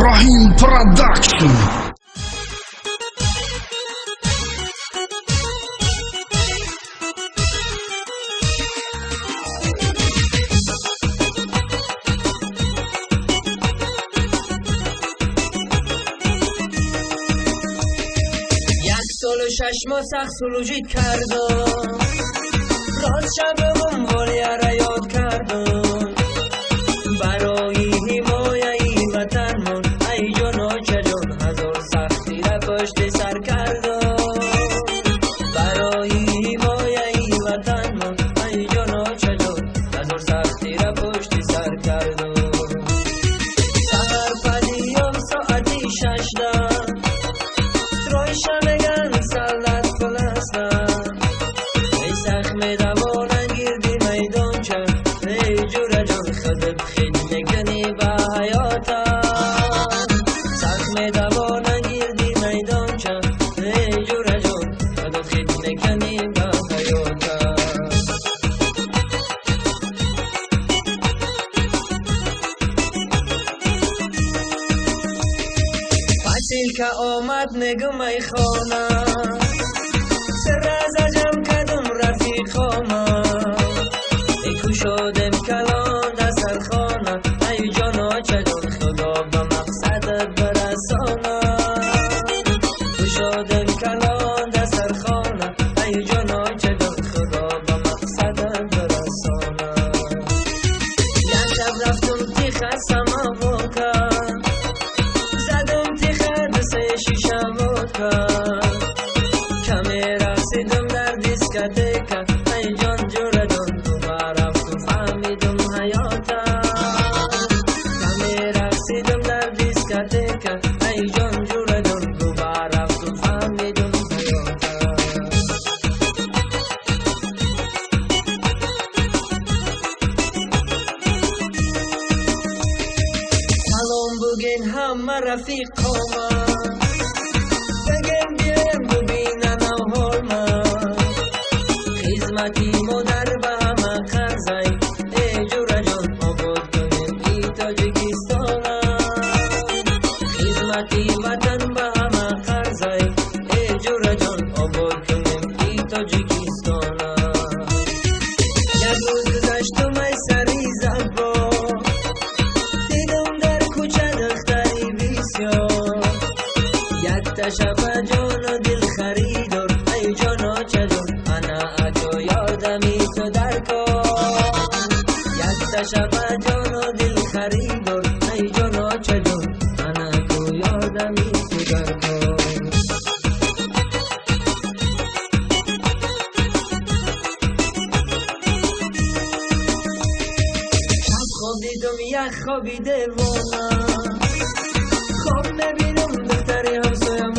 Rahim Production. سال و 6 ماه سخت سلوجیت کردم، راست شبمون والیه را یاد کردم. برای حمایه وطنمون ای جان آچه جان هزار سختی را پشت سر کردم. برای حمایه وطنمون ای جان آچه جان هزار سختی را پشت سر کردم. سهر پدیم ساعتی 6 شمگن سلط فلسطن ای زخم دوانن گیردی میدان چه ای جور جان خود بخید میکنی به حیاتم. زخم دوانن گیردی میدان چه ای جور جان خود بخید میکنی به حیاتم. فصل که آمد نگم ای خانم، سر از عجم کدم رفیقامم. ای کو شدم کلان در سرخانه ای جان آچه جان خدا به مقصدت برسانم. کو شدم کلان در سرخانه ای جان آچه جان خدا به مقصدت برسانم. یک شب رفتم تیخ سما کن زدم تیخ شیشه ودکا کمی رسیدم در دیسکتیکا ای جان جور جان تو رفتم فهمیدم حیاتم. کمی رسیدم در دیسکتیکا ای جان جور جان تو رفتم فهمیدم حیاتم. سلام بگین همه رفیقامم، بگم بیایم ببینن حالم. خدمتی مادر به همه قرضای ای جور جان آباد کنیم ای تاجیکستانم. خدمتی وطن به همه قرضای ای جور جان آباد کنیم ای تاجیکستانم. یک روز گذشتم ای سری زبا دیدم در کوچه دختری بسیار. یک تشفه جان و دل خریدار ای جان آچه جان انا اکو یاردمی تو در کار. یک تشفه جان و دل خریدار ای جان آچه جان انا اکو یاردمی تو در کار. شب خواب دیدم یک خوابی دیوانه، خواب نبینم دختری همسایم